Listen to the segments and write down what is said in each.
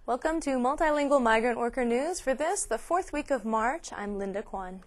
Welcome to Multilingual Migrant Worker News. For this, the fourth week of March, I'm Linda Kwan.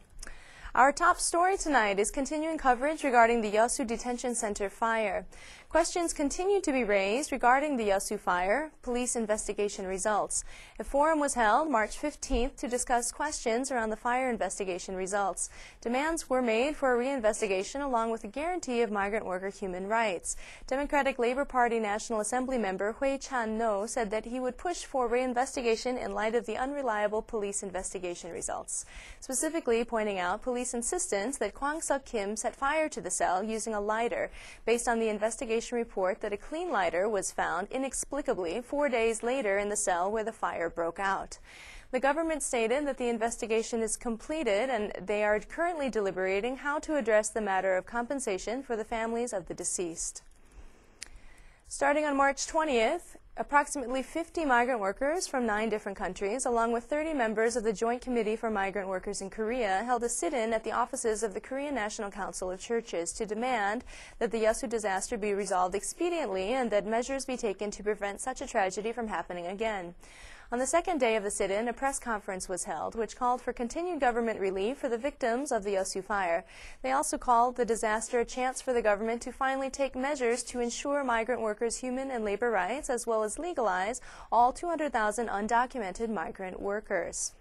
Our top story tonight is continuing coverage regarding the Yeosu Detention Center fire. Questions continue to be raised regarding the Yeosu fire, police investigation results. A forum was held March 15th to discuss questions around the fire investigation results. Demands were made for a reinvestigation along with a guarantee of migrant worker human rights. Democratic Labor Party National Assembly member Hui Chan-no said that he would push for reinvestigation in light of the unreliable police investigation results, specifically pointing out police insistence that Kwang Suk-kim set fire to the cell using a lighter based on the investigation report that a clean lighter was found inexplicably 4 days later in the cell where the fire broke out. The government stated that the investigation is completed and they are currently deliberating how to address the matter of compensation for the families of the deceased. Starting on March 20th, approximately 50 migrant workers from 9 different countries, along with 30 members of the Joint Committee for Migrant Workers in Korea, held a sit-in at the offices of the Korean National Council of Churches to demand that the Yeosu disaster be resolved expediently and that measures be taken to prevent such a tragedy from happening again. On the second day of the sit-in, a press conference was held, which called for continued government relief for the victims of the Yeosu fire. They also called the disaster a chance for the government to finally take measures to ensure migrant workers' human and labor rights, as well as legalize all 200,000 undocumented migrant workers.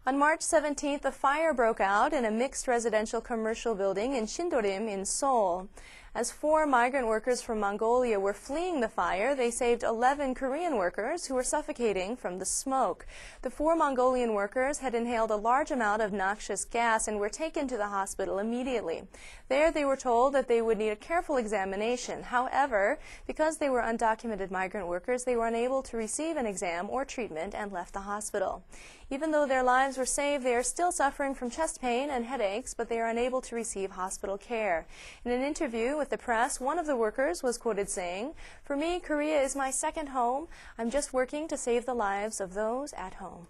On March 17th, a fire broke out in a mixed residential commercial building in Sindorim in Seoul. As 4 migrant workers from Mongolia were fleeing the fire, they saved 11 Korean workers who were suffocating from the smoke. The 4 Mongolian workers had inhaled a large amount of noxious gas and were taken to the hospital immediately. There they were told that they would need a careful examination. However, because they were undocumented migrant workers, they were unable to receive an exam or treatment and left the hospital. Even though their lives were saved, they are still suffering from chest pain and headaches, but they are unable to receive hospital care. In an interview with the press, one of the workers was quoted saying, "For me, Korea is my second home. I'm just working to save the lives of those at home."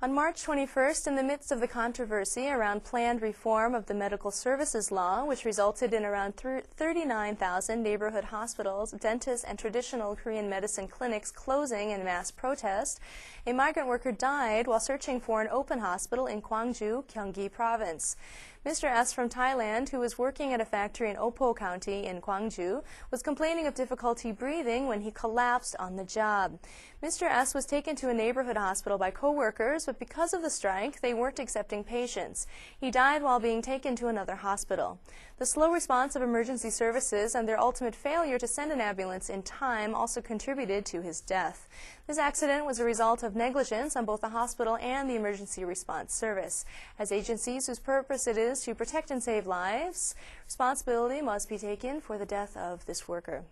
On March 21st, in the midst of the controversy around planned reform of the medical services law, which resulted in around 39,000 neighborhood hospitals, dentists, and traditional Korean medicine clinics closing in mass protest, a migrant worker died while searching for an open hospital in Gwangju, Gyeonggi Province. Mr. S. from Thailand, who was working at a factory in Oppo County in Gwangju, was complaining of difficulty breathing when he collapsed on the job. Mr. S. was taken to a neighborhood hospital by co-workers, but because of the strike, they weren't accepting patients. He died while being taken to another hospital. The slow response of emergency services and their ultimate failure to send an ambulance in time also contributed to his death. This accident was a result of negligence on both the hospital and the emergency response service. As agencies whose purpose it is to protect and save lives, responsibility must be taken for the death of this worker.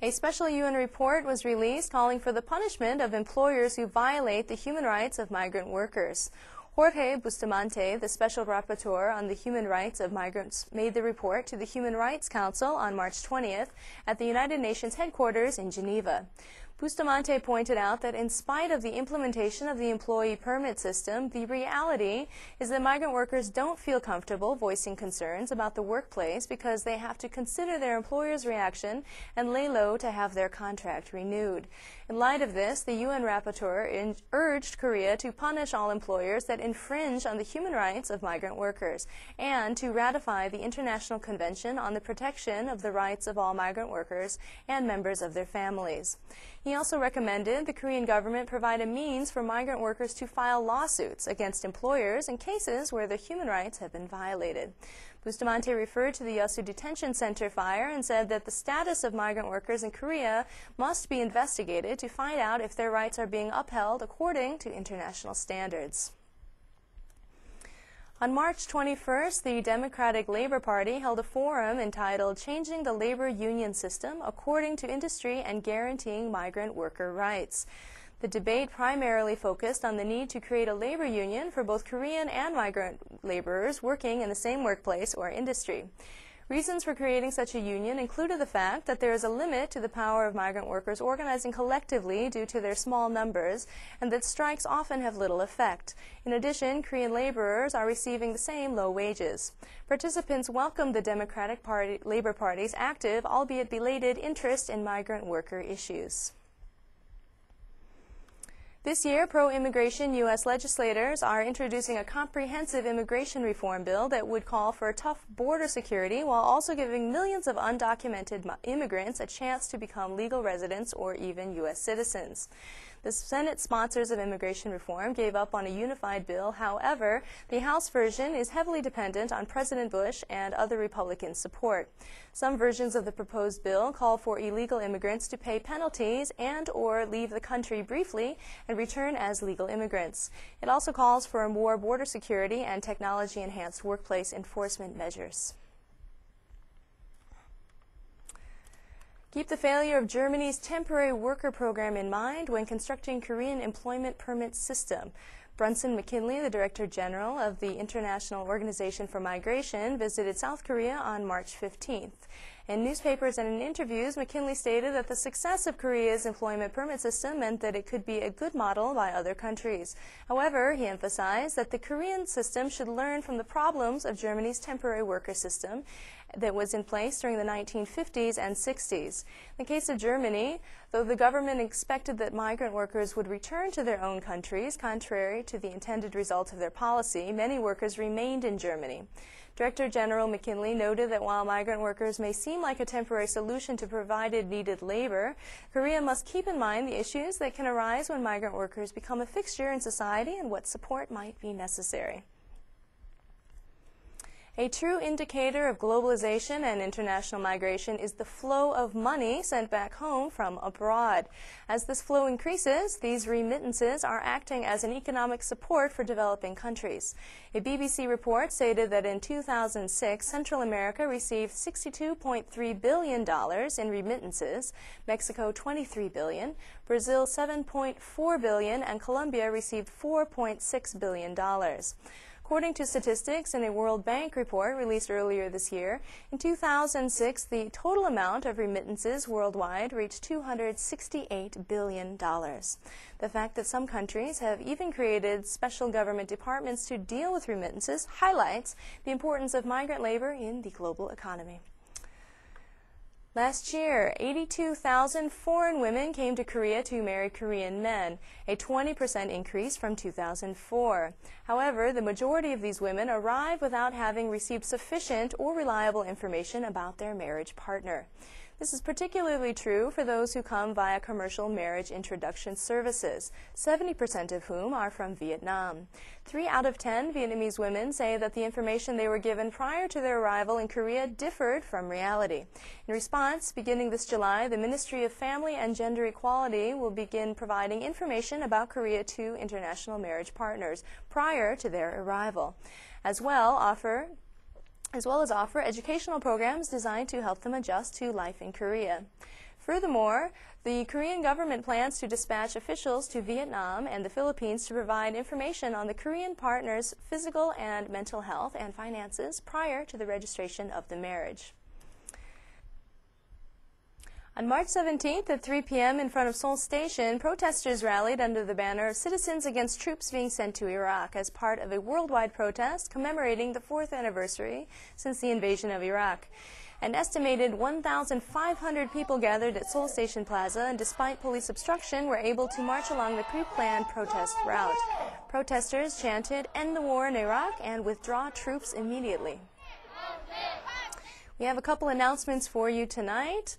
A special UN report was released calling for the punishment of employers who violate the human rights of migrant workers. Jorge Bustamante, the special rapporteur on the human rights of migrants, made the report to the Human Rights Council on March 20th at the United Nations headquarters in Geneva. Bustamante pointed out that in spite of the implementation of the employee permit system, the reality is that migrant workers don't feel comfortable voicing concerns about the workplace because they have to consider their employer's reaction and lay low to have their contract renewed. In light of this, the UN rapporteur urged Korea to punish all employers that infringe on the human rights of migrant workers and to ratify the International Convention on the Protection of the Rights of All Migrant Workers and members of their families. He also recommended the Korean government provide a means for migrant workers to file lawsuits against employers in cases where their human rights have been violated. Bustamante referred to the Yeosu Detention Center fire and said that the status of migrant workers in Korea must be investigated to find out if their rights are being upheld according to international standards. On March 21st, the Democratic Labor Party held a forum entitled Changing the Labor Union System According to Industry and Guaranteeing Migrant Worker Rights. The debate primarily focused on the need to create a labor union for both Korean and migrant laborers working in the same workplace or industry. Reasons for creating such a union included the fact that there is a limit to the power of migrant workers organizing collectively due to their small numbers, and that strikes often have little effect. In addition, Korean laborers are receiving the same low wages. Participants welcomed the Democratic Labor Party's active, albeit belated, interest in migrant worker issues. This year, pro-immigration U.S. legislators are introducing a comprehensive immigration reform bill that would call for tough border security while also giving millions of undocumented immigrants a chance to become legal residents or even U.S. citizens. The Senate sponsors of immigration reform gave up on a unified bill. However, the House version is heavily dependent on President Bush and other Republican support. Some versions of the proposed bill call for illegal immigrants to pay penalties and/or leave the country briefly and return as legal immigrants. It also calls for more border security and technology-enhanced workplace enforcement measures. Keep the failure of Germany's temporary worker program in mind when constructing Korean employment permit system. Brunson McKinley, the Director General of the International Organization for Migration, visited South Korea on March 15th. In newspapers and in interviews, McKinley stated that the success of Korea's employment permit system meant that it could be a good model by other countries. However, he emphasized that the Korean system should learn from the problems of Germany's temporary worker system that was in place during the 1950s and 60s. In the case of Germany, though the government expected that migrant workers would return to their own countries, contrary to the intended result of their policy, many workers remained in Germany. Director General McKinley noted that while migrant workers may seem like a temporary solution to provided needed labor, Korea must keep in mind the issues that can arise when migrant workers become a fixture in society and what support might be necessary. A true indicator of globalization and international migration is the flow of money sent back home from abroad. As this flow increases, these remittances are acting as an economic support for developing countries. A BBC report stated that in 2006, Central America received $62.3 billion in remittances, Mexico $23 billion, Brazil $7.4 billion, and Colombia received $4.6 billion. According to statistics in a World Bank report released earlier this year, in 2006, the total amount of remittances worldwide reached $268 billion. The fact that some countries have even created special government departments to deal with remittances highlights the importance of migrant labor in the global economy. Last year, 82,000 foreign women came to Korea to marry Korean men, a 20% increase from 2004. However, the majority of these women arrived without having received sufficient or reliable information about their marriage partner. This is particularly true for those who come via commercial marriage introduction services, 70% of whom are from Vietnam. 3 out of 10 Vietnamese women say that the information they were given prior to their arrival in Korea differed from reality. In response, beginning this July, the Ministry of Family and Gender Equality will begin providing information about Korea to international marriage partners prior to their arrival, as well as offer educational programs designed to help them adjust to life in Korea. Furthermore, the Korean government plans to dispatch officials to Vietnam and the Philippines to provide information on the Korean partner's physical and mental health and finances prior to the registration of the marriage. On March 17th at 3 p.m. in front of Seoul Station, protesters rallied under the banner of Citizens Against Troops Being Sent to Iraq as part of a worldwide protest commemorating the 4th anniversary since the invasion of Iraq. An estimated 1,500 people gathered at Seoul Station Plaza and, despite police obstruction, were able to march along the pre-planned protest route. Protesters chanted, "End the war in Iraq" and "Withdraw troops immediately." We have a couple announcements for you tonight.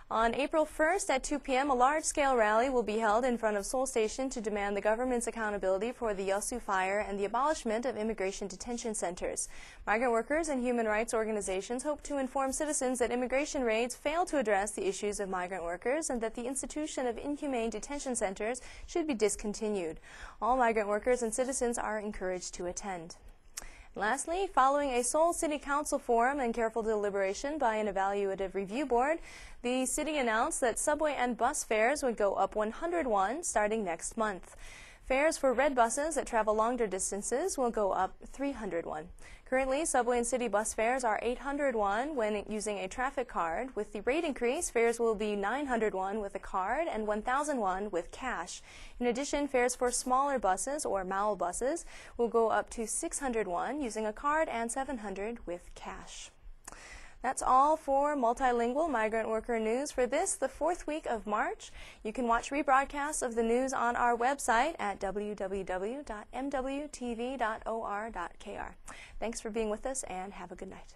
On April 1st at 2 p.m., a large-scale rally will be held in front of Seoul Station to demand the government's accountability for the Yeosu fire and the abolishment of immigration detention centers. Migrant workers and human rights organizations hope to inform citizens that immigration raids fail to address the issues of migrant workers and that the institution of inhumane detention centers should be discontinued. All migrant workers and citizens are encouraged to attend. Lastly, following a Seoul City Council forum and careful deliberation by an evaluative review board, the city announced that subway and bus fares would go up 101 starting next month. Fares for red buses that travel longer distances will go up 301. Currently, subway and city bus fares are 801 when using a traffic card. With the rate increase, fares will be 901 with a card and 1001 with cash. In addition, fares for smaller buses or MAL buses will go up to 601 using a card and 700 with cash. That's all for Multilingual Migrant Worker News for the fourth week of March. You can watch rebroadcasts of the news on our website at www.mwtv.or.kr. Thanks for being with us and have a good night.